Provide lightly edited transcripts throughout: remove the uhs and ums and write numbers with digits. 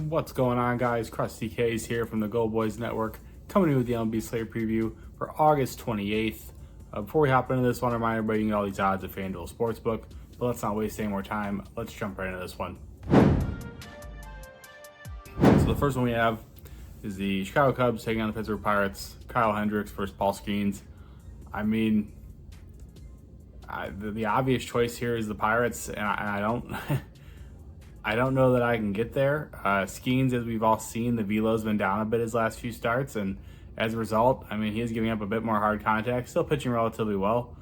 What's going on, guys? Krusty K's here from the Go Boys Network, coming in with the MLB slate preview for August 28th. Before we hop into this one, remind everybody you can get all these odds at FanDuel Sportsbook, but let's not waste any more time. Let's jump right into this one. So the first one we have is the Chicago Cubs taking on the Pittsburgh Pirates. Kyle Hendricks versus Paul Skeens. I mean, the obvious choice here is the Pirates, and I don't... I don't know that I can get there. Skeens, as we've all seen, the velo's been down a bit his last few starts, and as a result, I mean, he is giving up a bit more hard contact. Still pitching relatively well,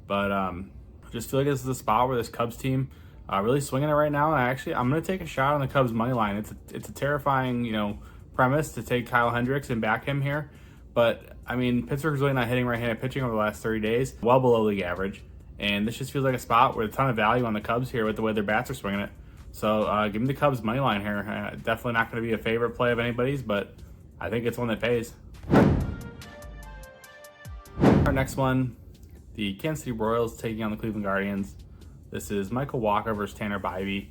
but just feel like this is a spot where this Cubs team really swinging it right now. And I'm going to take a shot on the Cubs money line. It's a terrifying, premise to take Kyle Hendricks and back him here, but I mean, Pittsburgh's really not hitting right-handed pitching over the last 30 days, well below league average, and this just feels like a spot with a ton of value on the Cubs here with the way their bats are swinging it. So give me the Cubs money line here. Definitely not going to be a favorite play of anybody's, but I think it's one that pays. Our next one, the Kansas City Royals taking on the Cleveland Guardians. This is Michael Walker versus Tanner Bybee.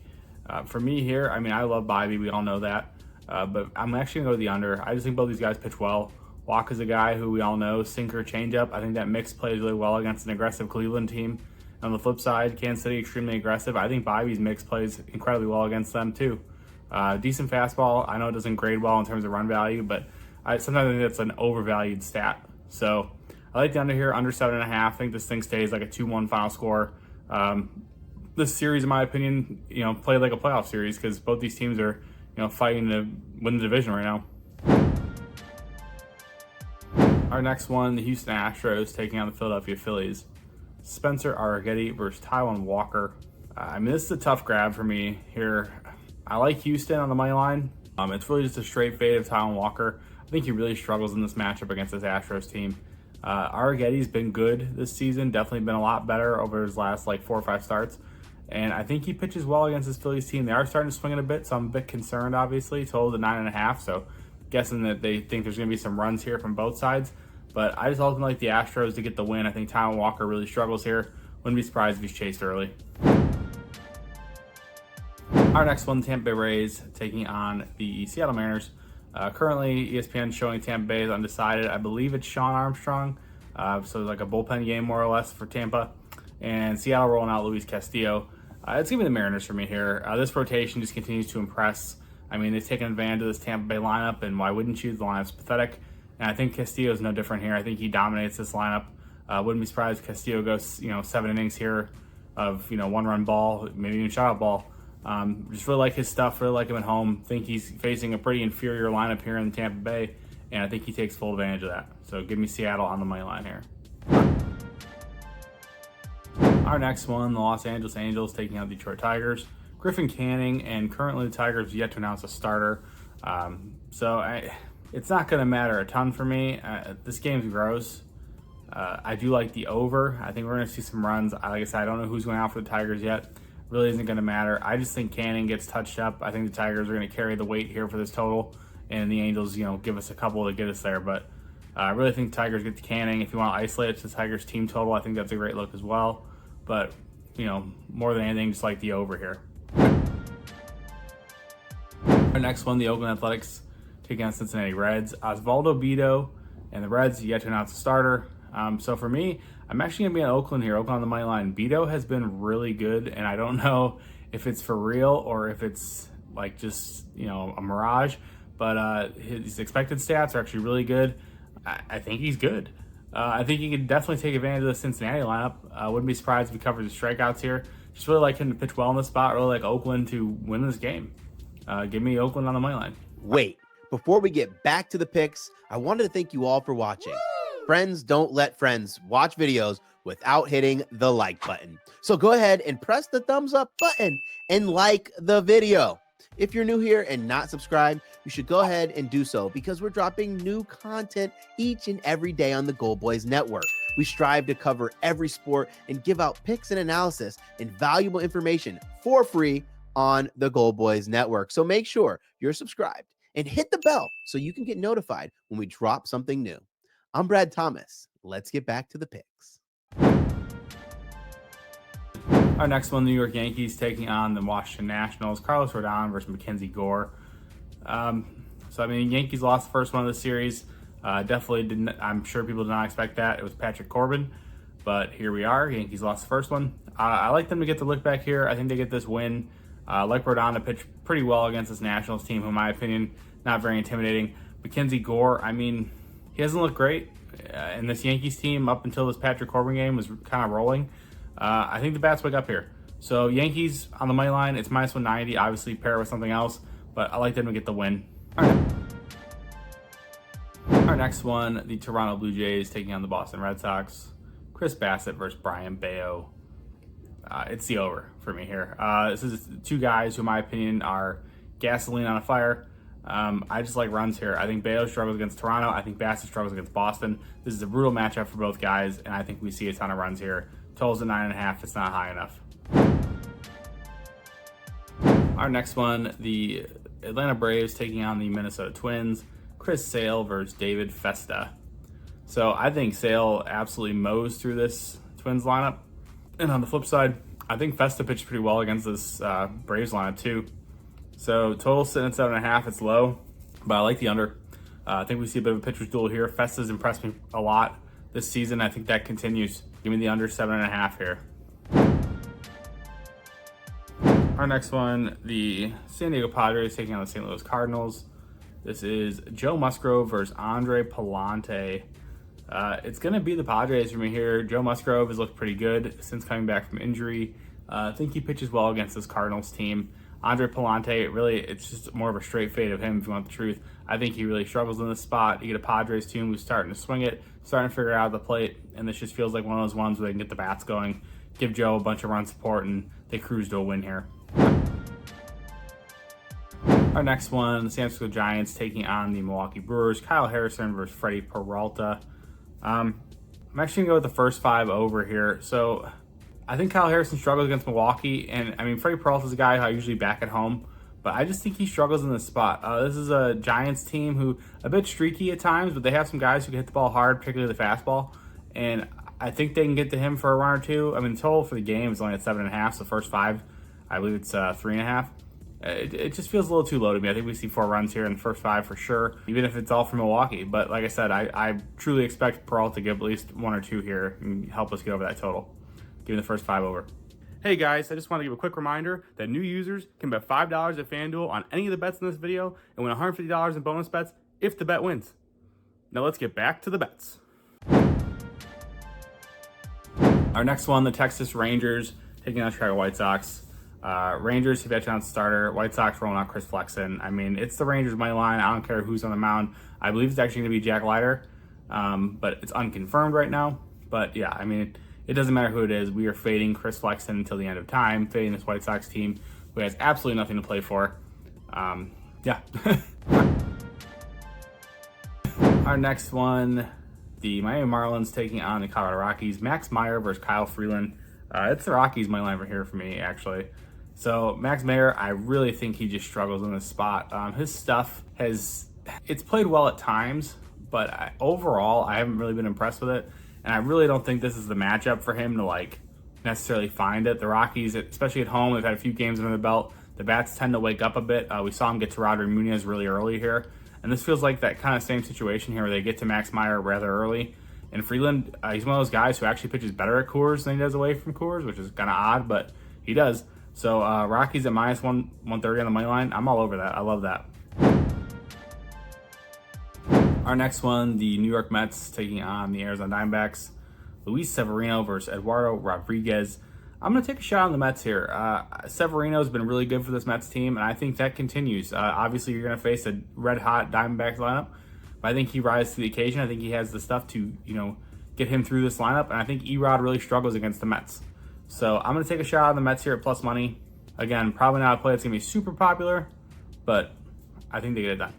For me here, I mean, I love Bybee. We all know that. But I'm actually going to go to the under. I just think both these guys pitch well. Walker's a guy who we all know, sinker, changeup. I think that mix plays really well against an aggressive Cleveland team. On the flip side, Kansas City extremely aggressive. I think Bybee's mix plays incredibly well against them too. Decent fastball. I know it doesn't grade well in terms of run value, but sometimes I think that's an overvalued stat. So I like the under here, under 7.5. I think this thing stays like a 2-1 final score. This series, in my opinion, played like a playoff series because both these teams are, fighting to win the division right now. Our next one, the Houston Astros taking on the Philadelphia Phillies. Spencer Arrighetti versus Taijuan Walker. I mean, this is a tough grab for me here. I like Houston on the money line. It's really just a straight fade of Taijuan Walker. I think he really struggles in this matchup against this Astros team. Arrighetti's been good this season, definitely been a lot better over his last 4 or 5 starts. And I think he pitches well against this Phillies team. They are starting to swing it a bit, so I'm a bit concerned, obviously. Total to 9.5, so guessing that they think there's going to be some runs here from both sides. But I just ultimately like the Astros to get the win. I think Taijuan Walker really struggles here. Wouldn't be surprised if he's chased early. Our next one, Tampa Bay Rays taking on the Seattle Mariners. Currently, ESPN showing Tampa Bay is undecided. I believe it's Sean Armstrong. So like a bullpen game more or less for Tampa. And Seattle rolling out Luis Castillo. It's going to be the Mariners for me here. This rotation just continues to impress. I mean, they've taken advantage of this Tampa Bay lineup, and why wouldn't you? The lineup's pathetic. And I think Castillo is no different here. I think he dominates this lineup. Wouldn't be surprised if Castillo goes, 7 innings here of, 1-run ball, maybe even shutout ball. Just really like his stuff, really like him at home. Think he's facing a pretty inferior lineup here in Tampa Bay, and I think he takes full advantage of that. So give me Seattle on the money line here. Our next one, the Los Angeles Angels taking on the Detroit Tigers. Griffin Canning, and currently the Tigers yet to announce a starter. It's not going to matter a ton for me. This game's gross. I do like the over. I think we're going to see some runs. Like I said, I don't know who's going out for the Tigers yet. Really isn't going to matter. I just think Canning gets touched up. I think the Tigers are going to carry the weight here for this total, and the Angels, give us a couple to get us there. But I really think the Tigers get to Canning. If you want to isolate it to the Tigers team total, I think that's a great look as well. But, more than anything, just like the over here. Our next one, the Oakland Athletics taking on Cincinnati Reds. Osvaldo Bido and the Reds yet to announce a starter. So for me, I'm actually going to be in Oakland here. Oakland on the money line. Bido has been really good, and I don't know if it's for real or if it's just a mirage. But his expected stats are actually really good. I think he's good. I think he could definitely take advantage of the Cincinnati lineup. Wouldn't be surprised if he covers the strikeouts here. Just really like him to pitch well in this spot. Really like Oakland to win this game. Give me Oakland on the money line. Wait. Before we get back to the picks, I wanted to thank you all for watching. Friends don't let friends watch videos without hitting the like button. So go ahead and press the thumbs up button and like the video. If you're new here and not subscribed, you should go ahead and do so because we're dropping new content each and every day on the Go Boys Network. We strive to cover every sport and give out picks and analysis and valuable information for free on the Go Boys Network. So make sure you're subscribed and hit the bell so you can get notified when we drop something new. I'm Brad Thomas. Let's get back to the picks. Our next one, New York Yankees taking on the Washington Nationals. Carlos Rodon versus Mackenzie Gore. So I mean, Yankees lost the first one of the series. Definitely didn't. I'm sure people did not expect that. It was Patrick Corbin, but here we are. Yankees lost the first one. I like them to get the look back here. I think they get this win. Like Rodon to pitch pretty well against this Nationals team, who in my opinion, not very intimidating. Mackenzie Gore, I mean, he hasn't looked great. And this Yankees team, up until this Patrick Corbin game, was kind of rolling. I think the bats wake up here. So Yankees on the money line, it's minus 190. Obviously, pair it with something else, but I like them to get the win. Our next one, the Toronto Blue Jays taking on the Boston Red Sox. Chris Bassett versus Brian Bayo. It's the over for me here. This is two guys who, in my opinion, are gasoline on a fire. I just like runs here. I think Bayo struggles against Toronto. I think Bassett struggles against Boston. This is a brutal matchup for both guys, and I think we see a ton of runs here. Total's at 9.5. It's not high enough. Our next one, the Atlanta Braves taking on the Minnesota Twins. Chris Sale versus David Festa. So I think Sale absolutely mows through this Twins lineup. And on the flip side, I think Festa pitched pretty well against this Braves lineup too. So total sitting at 7.5. It's low, but I like the under. I think we see a bit of a pitcher's duel here. Festa's impressed me a lot this season. I think that continues. Give me the under 7.5 here. Our next one, the San Diego Padres taking on the St. Louis Cardinals. This is Joe Musgrove versus Andre Palante. It's going to be the Padres for me here. Joe Musgrove has looked pretty good since coming back from injury. I think he pitches well against this Cardinals team. Andre Palante, really, it's just more of a straight fade of him if you want the truth. I think he really struggles in this spot. You get a Padres team who's starting to swing it, starting to figure out the plate, and this just feels like one of those ones where they can get the bats going, give Joe a bunch of run support, and they cruise to a win here. Our next one, the San Francisco Giants taking on the Milwaukee Brewers. Kyle Harrison versus Freddie Peralta. I'm actually going to go with the first 5 over here. So I think Kyle Harrison struggles against Milwaukee. And I mean, Freddie Peralta is a guy who I usually back at home. But I just think he struggles in this spot. This is a Giants team who a bit streaky at times, but they have some guys who can hit the ball hard, particularly the fastball. And I think they can get to him for a run or two. I mean, the total for the game is only at 7.5. So the first 5, I believe it's 3.5. It just feels a little too low to me. I think we see 4 runs here in the first 5 for sure, even if it's all from Milwaukee. But like I said, I truly expect Peralta to give at least 1 or 2 here and help us get over that total. Give me the first 5 over. Hey guys, I just want to give a quick reminder that new users can bet $5 at FanDuel on any of the bets in this video and win $150 in bonus bets if the bet wins. Now let's get back to the bets. Our next one, the Texas Rangers taking on Chicago White Sox. Rangers have got on starter. White Sox rolling out Chris Flexen. I mean, it's the Rangers money line. I don't care who's on the mound. I believe it's actually going to be Jack Leiter, but it's unconfirmed right now. But yeah, I mean, it doesn't matter who it is. We are fading Chris Flexen until the end of time, fading this White Sox team who has absolutely nothing to play for. Yeah. Our next one, the Miami Marlins taking on the Colorado Rockies. Max Meyer versus Kyle Freeland. It's the Rockies money line for here for me, actually. So Max Meyer, I really think he just struggles in this spot. His stuff it's played well at times, but overall, I haven't really been impressed with it. And I really don't think this is the matchup for him to like necessarily find it. The Rockies, especially at home, they've had a few games under the belt. The bats tend to wake up a bit. We saw him get to Rodri Munoz really early here. And this feels like that kind of same situation here where they get to Max Meyer rather early. And Freeland, he's one of those guys who actually pitches better at Coors than he does away from Coors, which is kind of odd, but he does. So Rockies at minus 130 on the money line. I'm all over that. I love that. Our next one, the New York Mets taking on the Arizona Diamondbacks. Luis Severino versus Eduardo Rodriguez. I'm going to take a shot on the Mets here. Severino's been really good for this Mets team, and I think that continues. Obviously, you're going to face a red-hot Diamondbacks lineup, but I think he rises to the occasion. I think he has the stuff to, get him through this lineup, and I think Erod really struggles against the Mets. So I'm going to take a shot on the Mets here at plus money. Again, probably not a play that's going to be super popular, but I think they get it done.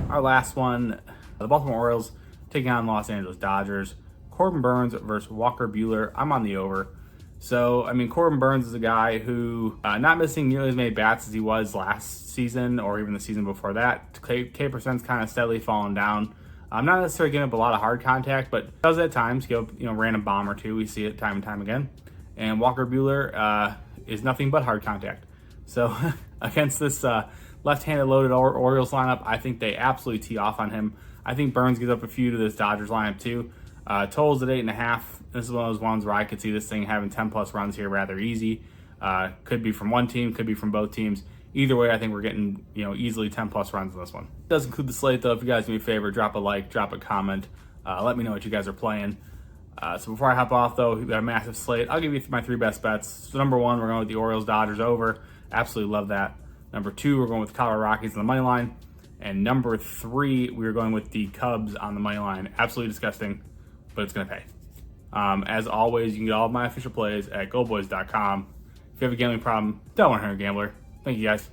Our last one, the Baltimore Orioles taking on Los Angeles Dodgers. Corbin Burns versus Walker Buehler. I'm on the over. So, I mean, Corbin Burns is a guy who not missing nearly as many bats as he was last season or even the season before that. K percent's kind of steadily falling down. I'm not necessarily giving up a lot of hard contact, but does at times give up, random bomb or two. We see it time and time again. And Walker Buehler is nothing but hard contact. So against this left-handed loaded Orioles lineup. I think they absolutely tee off on him. I think Burns gives up a few to this Dodgers lineup too. Totals at 8.5. This is one of those ones where I could see this thing having 10+ runs here rather easy. Could be from one team, could be from both teams. Either way, I think we're getting easily 10+ runs in this one. It does include the slate though. If you guys do me a favor, drop a like, drop a comment. Let me know what you guys are playing. So before I hop off though, we've got a massive slate. I'll give you my 3 best bets. So number 1, we're going with the Orioles Dodgers over. Absolutely love that. Number 2, we're going with the Colorado Rockies on the money line. And number 3, we're going with the Cubs on the money line. Absolutely disgusting, but it's going to pay. As always, you can get all of my official plays at goldboys.com. If you have a gambling problem, don't want to hurt a gambler. Thank you guys.